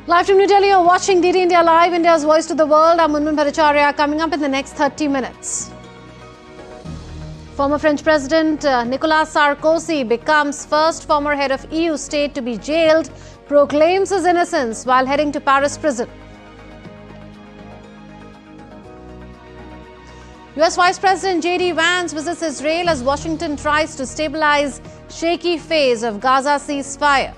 Live from New Delhi, you're watching DD India Live, India's voice to the world. I'm Munmun Bhattacharya. Coming up in the next 30 minutes. Former French President Nicolas Sarkozy becomes first former head of EU state to be jailed, proclaims his innocence while heading to Paris prison. US Vice President JD Vance visits Israel as Washington tries to stabilize shaky phase of Gaza ceasefire.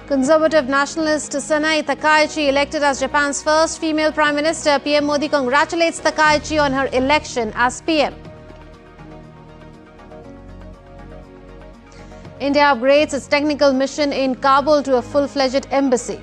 Conservative nationalist Sanae Takaichi elected as Japan's first female Prime Minister. PM Modi congratulates Takaichi on her election as PM. India upgrades its technical mission in Kabul to a full-fledged embassy.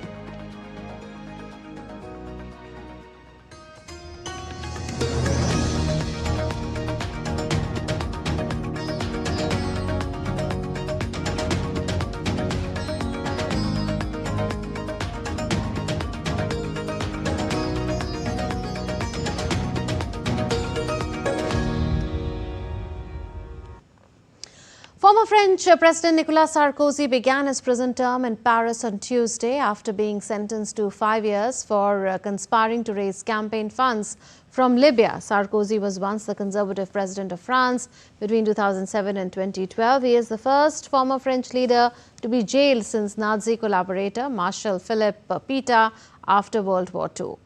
Former French President Nicolas Sarkozy began his prison term in Paris on Tuesday after being sentenced to 5 years for conspiring to raise campaign funds from Libya. Sarkozy was once the Conservative President of France between 2007 and 2012. He is the first former French leader to be jailed since Nazi collaborator Marshal Philippe Pétain after World War II.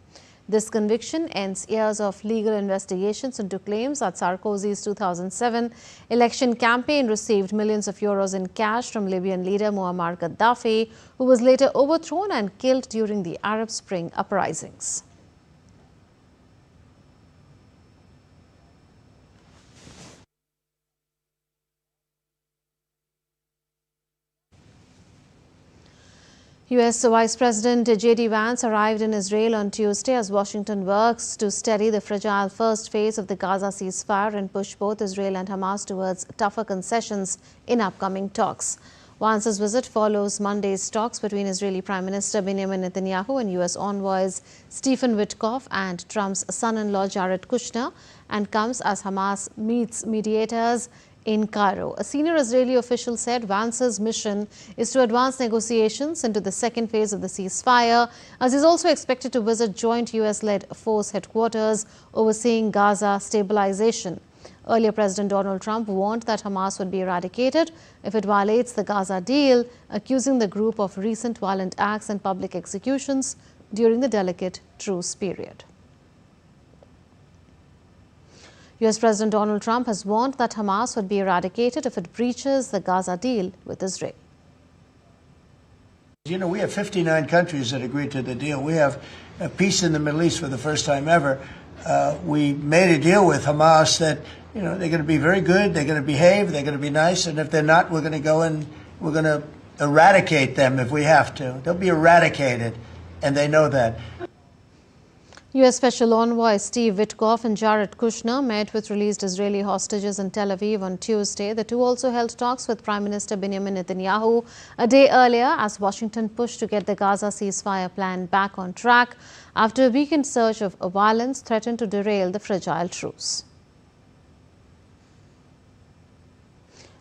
This conviction ends years of legal investigations into claims that Sarkozy's 2007 election campaign received millions of euros in cash from Libyan leader Muammar Gaddafi, who was later overthrown and killed during the Arab Spring uprisings. US Vice President JD Vance arrived in Israel on Tuesday as Washington works to steady the fragile first phase of the Gaza ceasefire and push both Israel and Hamas towards tougher concessions in upcoming talks. Vance's visit follows Monday's talks between Israeli Prime Minister Benjamin Netanyahu and US envoys Stephen Witkoff and Trump's son-in-law Jared Kushner, and comes as Hamas meets mediators in Cairo. A senior Israeli official said Vance's mission is to advance negotiations into the second phase of the ceasefire, as he is also expected to visit joint US-led force headquarters overseeing Gaza stabilization. Earlier, President Donald Trump warned that Hamas would be eradicated if it violates the Gaza deal, accusing the group of recent violent acts and public executions during the delicate truce period. US President Donald Trump has warned that Hamas would be eradicated if it breaches the Gaza deal with Israel. You know, we have 59 countries that agreed to the deal. We have a peace in the Middle East for the first time ever. We made a deal with Hamas that, you know, they're going to be very good, they're going to behave, they're going to be nice, and if they're not, we're going to go and we're going to eradicate them if we have to. They'll be eradicated, and they know that. U.S. Special Envoy Steve Witkoff and Jared Kushner met with released Israeli hostages in Tel Aviv on Tuesday. The two also held talks with Prime Minister Benjamin Netanyahu a day earlier as Washington pushed to get the Gaza ceasefire plan back on track after a weekend surge of violence threatened to derail the fragile truce.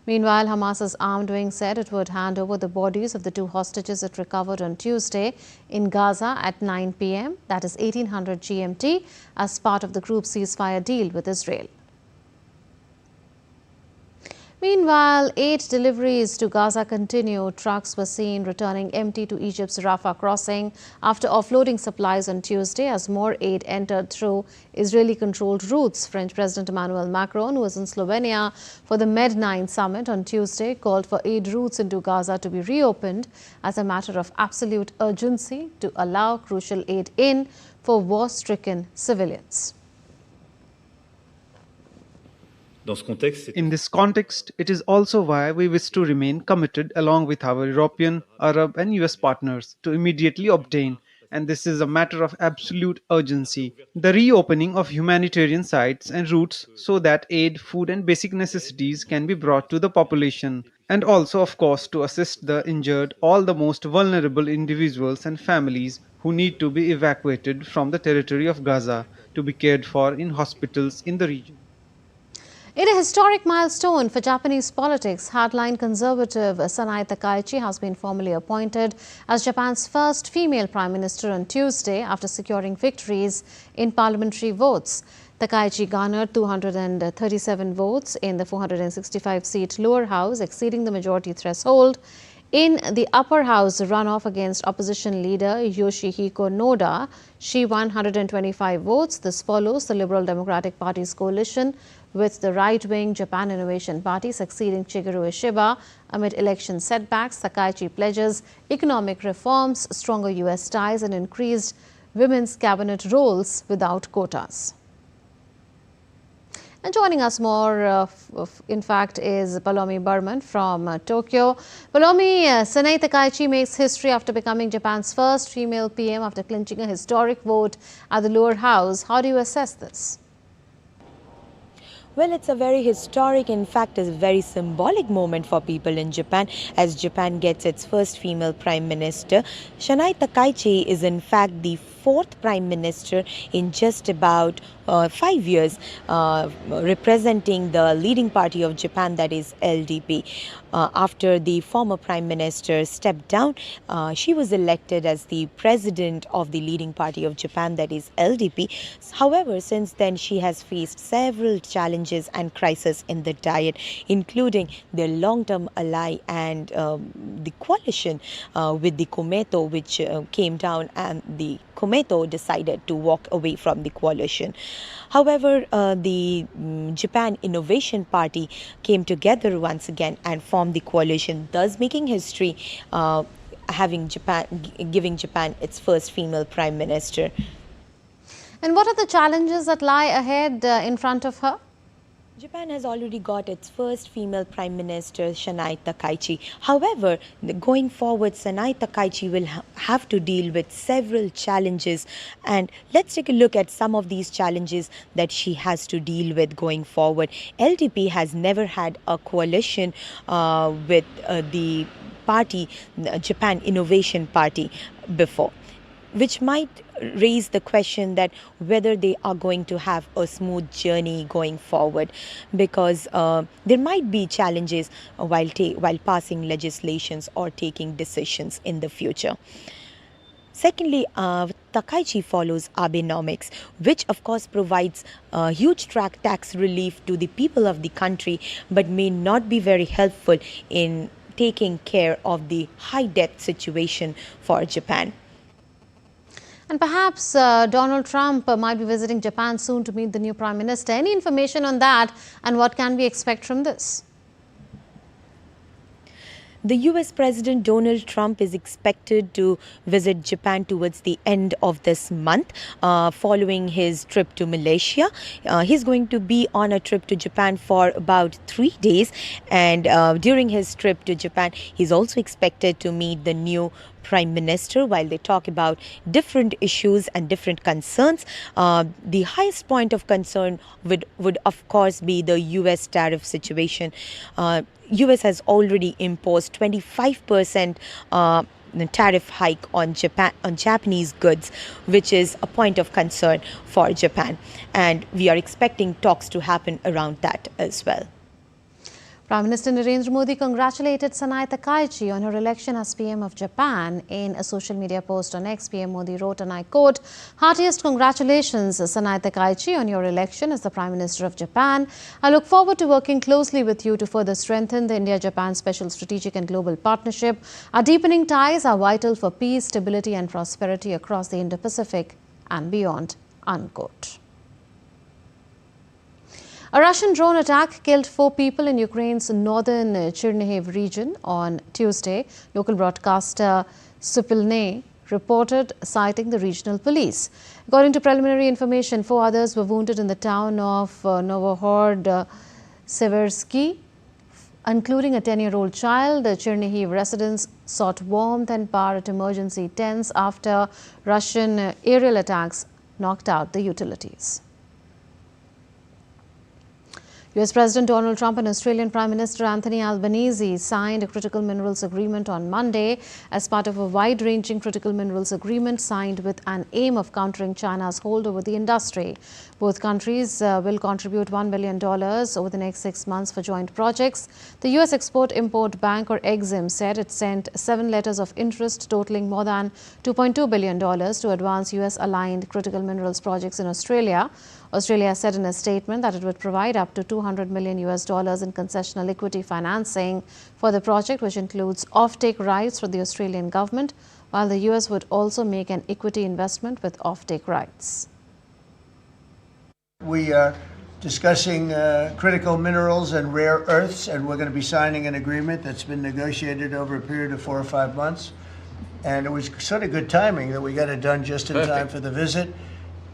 Meanwhile, Hamas's armed wing said it would hand over the bodies of the two hostages it recovered on Tuesday in Gaza at 9 p.m., that is 1800 GMT, as part of the group's ceasefire deal with Israel. Meanwhile, aid deliveries to Gaza continue. Trucks were seen returning empty to Egypt's Rafah crossing after offloading supplies on Tuesday as more aid entered through Israeli-controlled routes. French President Emmanuel Macron, who was in Slovenia for the Med-9 summit on Tuesday, called for aid routes into Gaza to be reopened as a matter of absolute urgency to allow crucial aid in for war-stricken civilians. In this context, it is also why we wish to remain committed along with our European, Arab and US partners to immediately obtain, and this is a matter of absolute urgency, the reopening of humanitarian sites and routes so that aid, food and basic necessities can be brought to the population, and also of course to assist the injured, all the most vulnerable individuals and families who need to be evacuated from the territory of Gaza to be cared for in hospitals in the region. In a historic milestone for Japanese politics, hardline conservative Sanae Takaichi has been formally appointed as Japan's first female prime minister on Tuesday after securing victories in parliamentary votes. Takaichi garnered 237 votes in the 465-seat lower house, exceeding the majority threshold. In the upper house runoff against opposition leader Yoshihiko Noda, she won 125 votes. This follows the Liberal Democratic Party's coalition with the right-wing Japan Innovation Party succeeding Shigeru Ishiba. Amid election setbacks, Takaichi pledges economic reforms, stronger U.S. ties and increased women's cabinet roles without quotas. And joining us more, in fact, is Palomi Burman from Tokyo. Palomi, Sanae Takaichi makes history after becoming Japan's first female PM after clinching a historic vote at the lower house. How do you assess this? Well, it's a very historic, in fact, a very symbolic moment for people in Japan as Japan gets its first female prime minister. Sanae Takaichi is, in fact, the fourth prime minister in just about 5 years, representing the leading party of Japan, that is LDP. After the former prime minister stepped down, she was elected as the president of the leading party of Japan, that is LDP. However, since then she has faced several challenges and crises in the Diet, including their long-term ally and the coalition with the Komeito, which came down, and the Komeito decided to walk away from the coalition. However, the Japan Innovation Party came together once again and formed the coalition, thus making history, giving Japan its first female prime minister. And what are the challenges that lie ahead in front of her? Japan has already got its first female prime minister, Sanae Takaichi. However, going forward, Sanae Takaichi will have to deal with several challenges. And let's take a look at some of these challenges that she has to deal with going forward. LDP has never had a coalition with the party, Japan Innovation Party, before, which might raise the question that whether they are going to have a smooth journey going forward, because there might be challenges while passing legislations or taking decisions in the future. Secondly, Takaichi follows Abenomics, which of course provides huge tax relief to the people of the country, but may not be very helpful in taking care of the high debt situation for Japan. And perhaps Donald Trump might be visiting Japan soon to meet the new Prime Minister. Any information on that, and what can we expect from this? The US President Donald Trump is expected to visit Japan towards the end of this month, following his trip to Malaysia. He's going to be on a trip to Japan for about 3 days, and during his trip to Japan, he's also expected to meet the new Prime Minister while they talk about different issues and different concerns. The highest point of concern would of course be the US tariff situation. US has already imposed 25% tariff hike on Japanese goods, which is a point of concern for Japan, and we are expecting talks to happen around that as well. Prime Minister Narendra Modi congratulated Sanae Takaichi on her election as PM of Japan. In a social media post on X, PM Modi wrote, and I quote, "Heartiest congratulations, Sanae Takaichi, on your election as the Prime Minister of Japan. I look forward to working closely with you to further strengthen the India-Japan Special Strategic and Global Partnership. Our deepening ties are vital for peace, stability and prosperity across the Indo-Pacific and beyond." Unquote. A Russian drone attack killed 4 people in Ukraine's northern Chernihiv region on Tuesday. Local broadcaster Supilne reported, citing the regional police. According to preliminary information, 4 others were wounded in the town of Novohord Seversky, including a 10-year-old child. The Chernihiv residents sought warmth and power at emergency tents after Russian aerial attacks knocked out the utilities. US President Donald Trump and Australian Prime Minister Anthony Albanese signed a critical minerals agreement on Monday as part of a wide-ranging critical minerals agreement signed with an aim of countering China's hold over the industry. Both countries will contribute $1 billion over the next 6 months for joint projects. The US Export-Import Bank, or EXIM, said it sent 7 letters of interest totaling more than $2.2 billion to advance US-aligned critical minerals projects in Australia. Australia said in a statement that it would provide up to $200 million in concessional equity financing for the project, which includes offtake rights for the Australian government, while the US would also make an equity investment with offtake rights. We are discussing critical minerals and rare earths, and we're going to be signing an agreement that's been negotiated over a period of 4 or 5 months. And it was sort of good timing that we got it done just in time for the visit.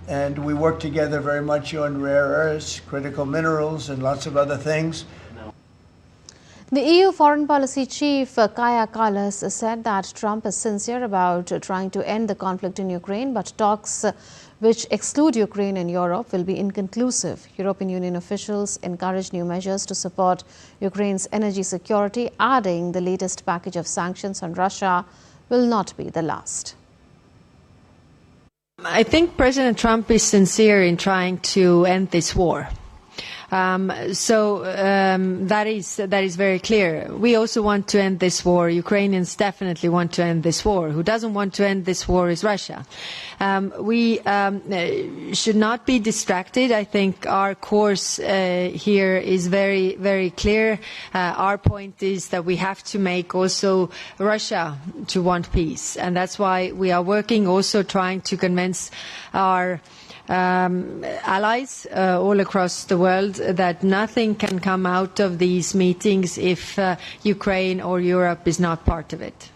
And we work together very much on rare earths, critical minerals, and lots of other things. The EU Foreign Policy Chief Kaja Kallas said that Trump is sincere about trying to end the conflict in Ukraine, but talks which exclude Ukraine and Europe will be inconclusive. European Union officials encourage new measures to support Ukraine's energy security, adding the latest package of sanctions on Russia will not be the last. I think President Trump is sincere in trying to end this war. That is very clear. We also want to end this war. Ukrainians definitely want to end this war. Who doesn't want to end this war is Russia. We should not be distracted. I think our course here is very, very clear. Our point is that we have to make also Russia to want peace, and that's why we are working, also trying to convince our allies all across the world that nothing can come out of these meetings if Ukraine or Europe is not part of it.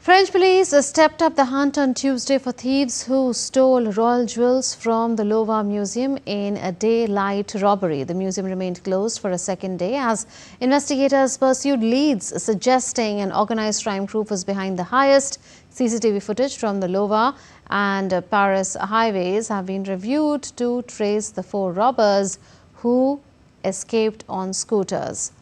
French police stepped up the hunt on Tuesday for thieves who stole royal jewels from the Louvre Museum in a daylight robbery. The museum remained closed for a second day as investigators pursued leads suggesting an organized crime group was behind the heist. CCTV footage from the Louvre and Paris highways have been reviewed to trace the 4 robbers who escaped on scooters.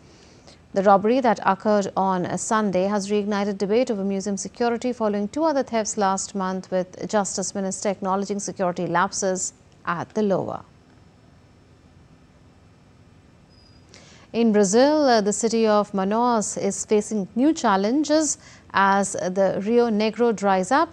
The robbery that occurred on a Sunday has reignited debate over museum security following 2 other thefts last month, with Justice Minister acknowledging security lapses at the Louvre. In Brazil, the city of Manaus is facing new challenges as the Rio Negro dries up.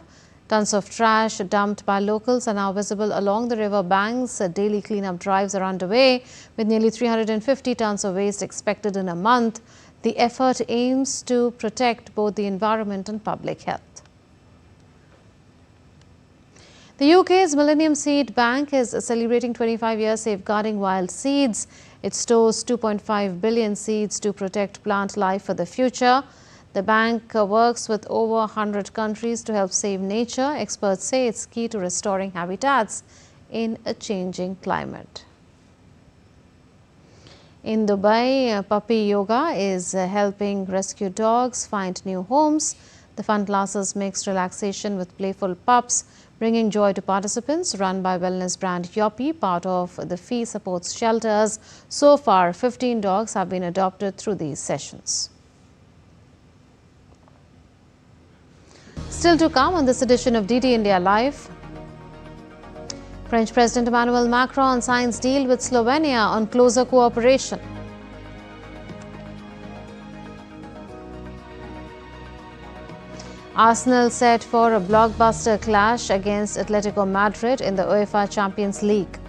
Tons of trash dumped by locals are now visible along the river banks. Daily cleanup drives are underway, with nearly 350 tons of waste expected in a month. The effort aims to protect both the environment and public health. The UK's Millennium Seed Bank is celebrating 25 years safeguarding wild seeds. It stores 2.5 billion seeds to protect plant life for the future. The bank works with over 100 countries to help save nature. Experts say it's key to restoring habitats in a changing climate. In Dubai, Puppy Yoga is helping rescue dogs find new homes. The fun classes mix relaxation with playful pups, bringing joy to participants. Run by wellness brand Yoppy, part of the Fee Supports Shelters. So far, 15 dogs have been adopted through these sessions. Still to come on this edition of DD India Live. French President Emmanuel Macron signs deal with Slovenia on closer cooperation. Arsenal set for a blockbuster clash against Atletico Madrid in the UEFA Champions League.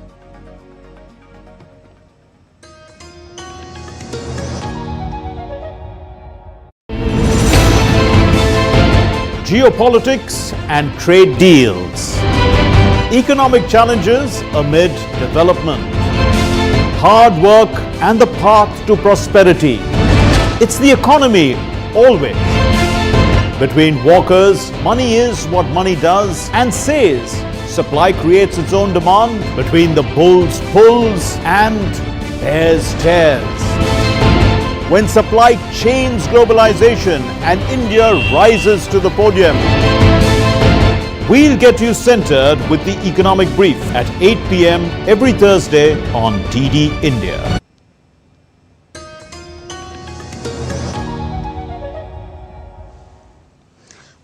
Geopolitics and trade deals. Economic challenges amid development. Hard work and the path to prosperity. It's the economy always. Between walkers, money is what money does and says. Supply creates its own demand. Between the bulls pulls and bears tears. When supply chains globalization and India rises to the podium. We'll get you centered with the economic brief at 8 p.m. every Thursday on DD India.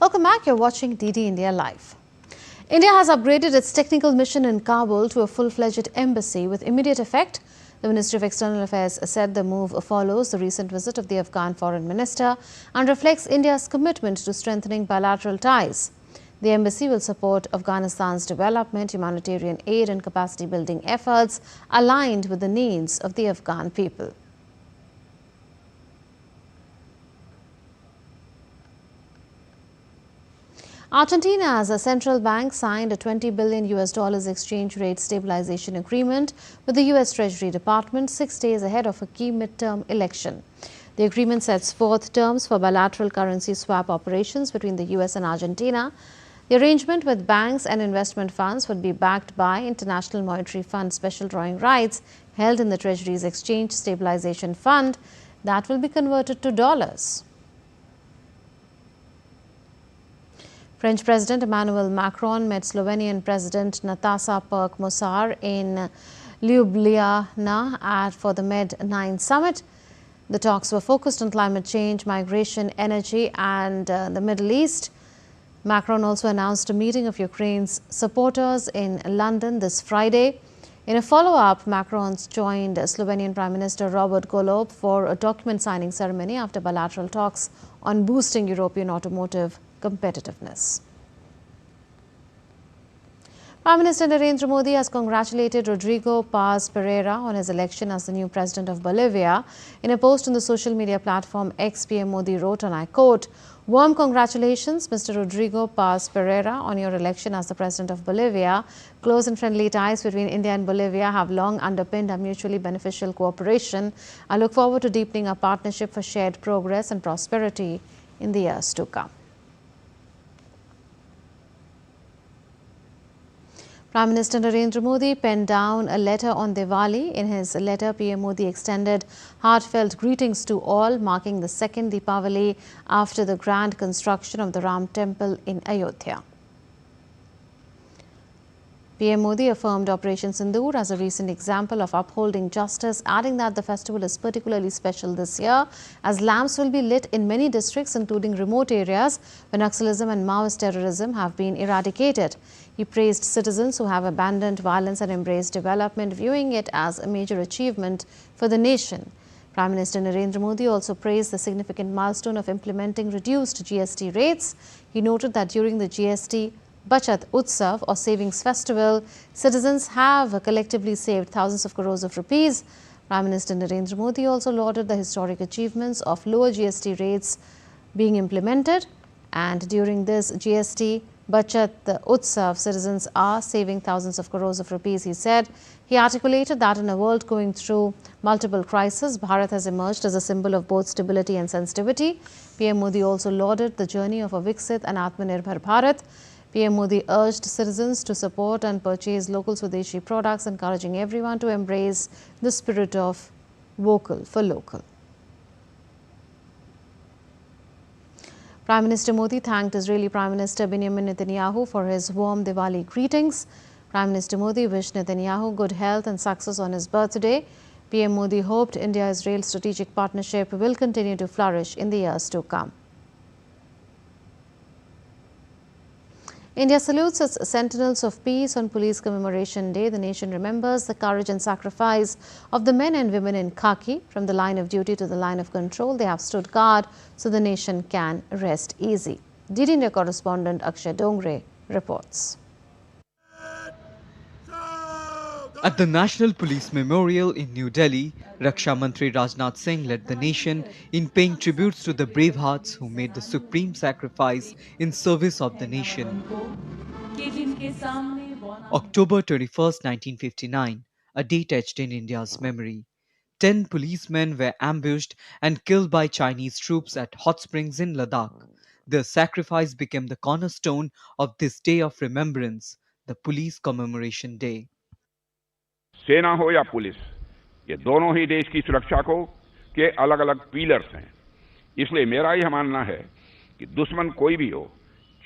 Welcome back. You're watching DD India Live. India has upgraded its technical mission in Kabul to a full-fledged embassy with immediate effect. The Ministry of External Affairs said the move follows the recent visit of the Afghan Foreign Minister and reflects India's commitment to strengthening bilateral ties. The embassy will support Afghanistan's development, humanitarian aid and capacity-building efforts aligned with the needs of the Afghan people. Argentina's central bank signed a $20 billion exchange rate stabilization agreement with the U.S. Treasury Department 6 days ahead of a key midterm election. The agreement sets forth terms for bilateral currency swap operations between the U.S. and Argentina. The arrangement with banks and investment funds would be backed by International Monetary Fund special drawing rights held in the Treasury's Exchange Stabilization Fund that will be converted to dollars. French President Emmanuel Macron met Slovenian President Nataša Pirc-Musar in Ljubljana for the Med-9 summit. The talks were focused on climate change, migration, energy and the Middle East. Macron also announced a meeting of Ukraine's supporters in London this Friday. In a follow-up, Macron joined Slovenian Prime Minister Robert Golob for a document signing ceremony after bilateral talks on boosting European automotive competitiveness. Prime Minister Narendra Modi has congratulated Rodrigo Paz Pereira on his election as the new president of Bolivia. In a post on the social media platform X, PM Modi wrote, and I quote, "Warm congratulations, Mr. Rodrigo Paz Pereira, on your election as the president of Bolivia. Close and friendly ties between India and Bolivia have long underpinned our mutually beneficial cooperation. I look forward to deepening our partnership for shared progress and prosperity in the years to come." Prime Minister Narendra Modi penned down a letter on Diwali. In his letter, PM Modi extended heartfelt greetings to all, marking the second Deepavali after the grand construction of the Ram Temple in Ayodhya. PM Modi affirmed Operation Sindoor as a recent example of upholding justice, adding that the festival is particularly special this year as lamps will be lit in many districts, including remote areas where Naxalism and Maoist terrorism have been eradicated. He praised citizens who have abandoned violence and embraced development, viewing it as a major achievement for the nation. Prime Minister Narendra Modi also praised the significant milestone of implementing reduced GST rates. He noted that during the GST Bachat Utsav or Savings Festival, citizens have collectively saved thousands of crores of rupees. Prime Minister Narendra Modi also lauded the historic achievements of lower GST rates being implemented. And during this GST Bachat Utsav, citizens are saving thousands of crores of rupees, he said. He articulated that in a world going through multiple crises, Bharat has emerged as a symbol of both stability and sensitivity. PM Modi also lauded the journey of a Viksit and Atmanirbhar Bharat. PM Modi urged citizens to support and purchase local Swadeshi products, encouraging everyone to embrace the spirit of vocal for local. Prime Minister Modi thanked Israeli Prime Minister Benjamin Netanyahu for his warm Diwali greetings. Prime Minister Modi wished Netanyahu good health and success on his birthday. PM Modi hoped India-Israel strategic partnership will continue to flourish in the years to come. India salutes its sentinels of peace on Police Commemoration Day. The nation remembers the courage and sacrifice of the men and women in khaki. From the line of duty to the line of control, they have stood guard so the nation can rest easy. DD India correspondent Akshay Dongre reports. At the National Police Memorial in New Delhi, Raksha Mantri Rajnath Singh led the nation in paying tributes to the brave hearts who made the supreme sacrifice in service of the nation. October 21st, 1959, a date etched in India's memory. 10 policemen were ambushed and killed by Chinese troops at hot springs in Ladakh. Their sacrifice became the cornerstone of this day of remembrance, the Police Commemoration Day. सेना हो या police, ये दोनों ही देश की सुरक्षा को के अलग अलग पिलर्स हैं। इसलिए मेरा यह मानना है कि दुश्मन कोई भी हो,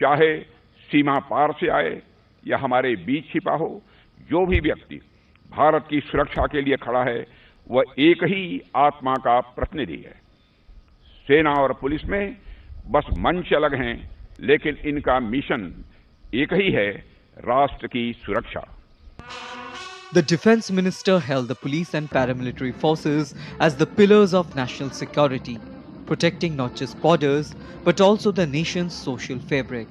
चाहे सीमा पार से आए या हमारे बीच छिपा हो, जो भी व्यक्ति भारत की सुरक्षा के लिए खड़ा है वह एक ही आत्मा का प्रतिनिधि है। सेना और पुलिस में बस मंच अलग हैं, लेकिन इनका मिशन एक ही है, राष्ट्र की सुरक्षा। The defense minister held the police and paramilitary forces as the pillars of national security, protecting not just borders but also the nation's social fabric.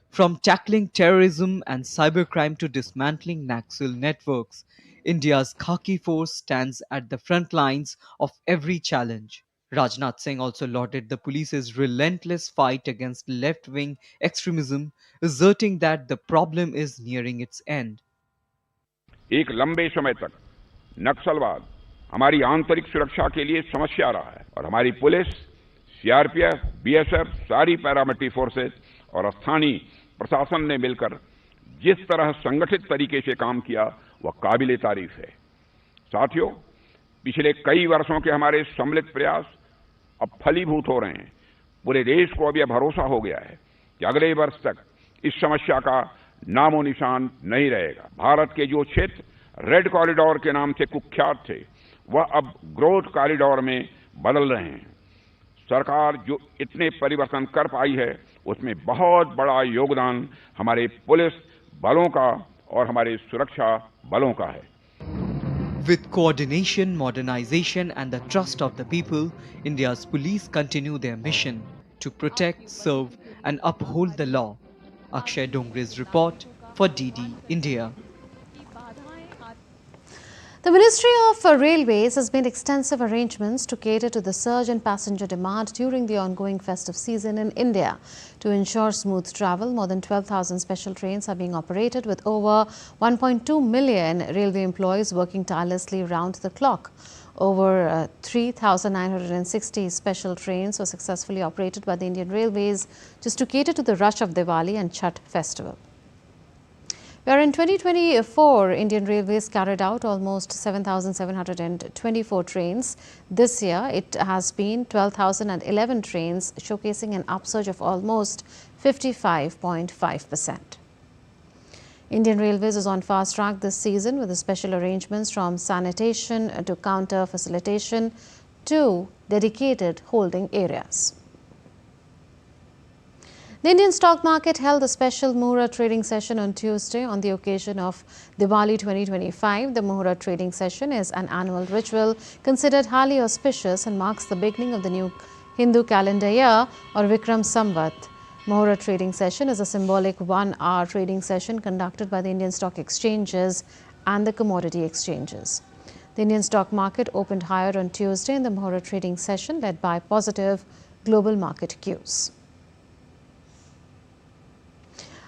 From tackling terrorism and cybercrime to dismantling Naxal networks, India's Khaki force stands at the front lines of every challenge. Rajnath Singh also lauded the police's relentless fight against left-wing extremism, asserting that the problem is nearing its end. एक लंबे समय तक नक्सलवाद हमारी आंतरिक सुरक्षा के लिए समस्या रहा है और हमारी पुलिस, सीआरपीएफ, बीएसएफ, सारी पैरामिलिट्री फोर्सेस और स्थानीय प्रशासन ने मिलकर जिस तरह संगठित तरीके से काम किया वह काबिले तारीफ है। साथियों, पिछले कई वर्षों के हमारे सम्मिलित प्रयास अब फलीभूत हो रहे हैं। पूरे देश को अब यह भरोसा हो गया है कि अगले वर्ष तक इस समस्या का नामो निशान नहीं रहेगा। भारत के जो क्षेत्र रेड कॉरिडोर के नाम से कुख्यात थे वह अब ग्रोथ कॉरिडोर में बदल रहे हैं। सरकार जो इतने परिवर्तन कर पाई है उसमें बहुत बड़ा योगदान हमारे पुलिस बलों का और हमारे सुरक्षा बलों का है। With coordination, modernization and the trust of the people, India's police continue their mission to protect, serve and uphold the law. Akshay Dongre's report for DD India. The Ministry of Railways has made extensive arrangements to cater to the surge in passenger demand during the ongoing festive season in India. To ensure smooth travel, more than 12,000 special trains are being operated with over 1.2 million railway employees working tirelessly round the clock. Over 3,960 special trains were successfully operated by the Indian Railways just to cater to the rush of Diwali and Chhath festival. Where in 2024, Indian Railways carried out almost 7,724 trains. This year, it has been 12,011 trains, showcasing an upsurge of almost 55.5%. Indian Railways is on fast track this season with the special arrangements from sanitation to counter facilitation to dedicated holding areas. The Indian stock market held a special Muhura trading session on Tuesday on the occasion of Diwali 2025. The Muhura trading session is an annual ritual considered highly auspicious and marks the beginning of the new Hindu calendar year or Vikram Samvat. Muhura trading session is a symbolic 1-hour trading session conducted by the Indian stock exchanges and the commodity exchanges. The Indian stock market opened higher on Tuesday in the Muhura trading session led by positive global market cues.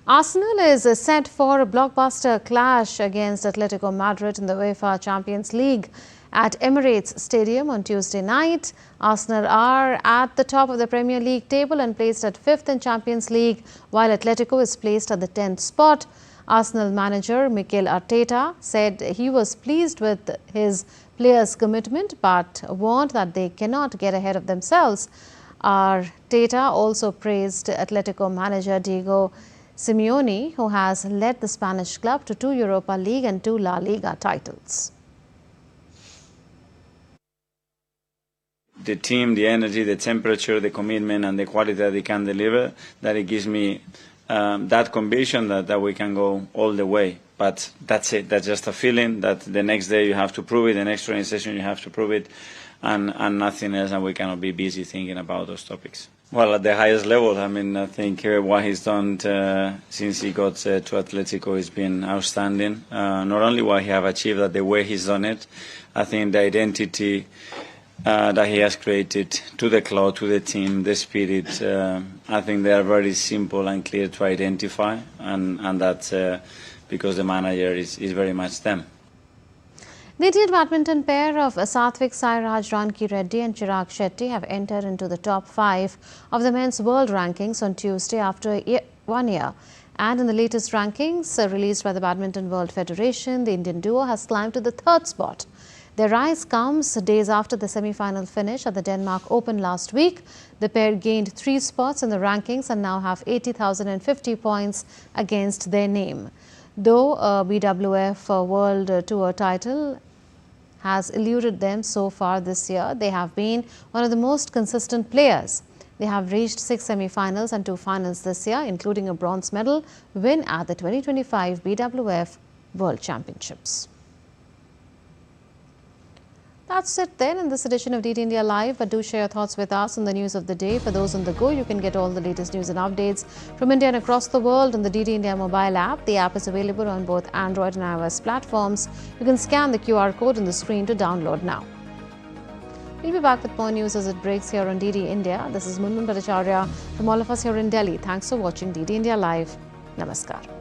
Arsenal is set for a blockbuster clash against Atletico Madrid in the UEFA Champions League at Emirates Stadium on Tuesday night. Arsenal are at the top of the Premier League table and placed at 5th in Champions League, while Atletico is placed at the 10th spot. Arsenal manager Mikel Arteta said he was pleased with his players' commitment but warned that they cannot get ahead of themselves. Arteta also praised Atletico manager Diego Simeone, who has led the Spanish club to 2 Europa League and 2 La Liga titles. The team, the energy, the temperature, the commitment and the quality that they can deliver, that it gives me that conviction that we can go all the way. But that's it. That's just a feeling that the next day you have to prove it, the next training session you have to prove it, and nothing else, and we cannot be busy thinking about those topics. Well, at the highest level, I mean, I think what he's done since he got to Atletico has been outstanding. Not only what he have achieved, but the way he's done it. I think the identity that he has created to the club, to the team, the spirit, I think they are very simple and clear to identify, and that's because the manager is very much them. The Indian badminton pair of Satvik Sairaj Ranki Reddy and Chirag Shetty have entered into the top 5 of the men's world rankings on Tuesday after 1 year. And in the latest rankings released by the Badminton World Federation, the Indian duo has climbed to the 3rd spot. Their rise comes days after the semi-final finish at the Denmark Open last week. The pair gained 3 spots in the rankings and now have 80,050 points against their name. Though a BWF World Tour title has eluded them so far this year, they have been one of the most consistent players. They have reached 6 semi-finals and 2 finals this year, including a bronze medal win at the 2025 BWF World Championships. That's it then in this edition of DD India Live, but do share your thoughts with us on the news of the day. For those on the go, you can get all the latest news and updates from India and across the world on the DD India mobile app. The app is available on both Android and iOS platforms. You can scan the QR code on the screen to download now. We'll be back with more news as it breaks here on DD India. This is Munmun Bhattacharya from all of us here in Delhi. Thanks for watching DD India Live. Namaskar.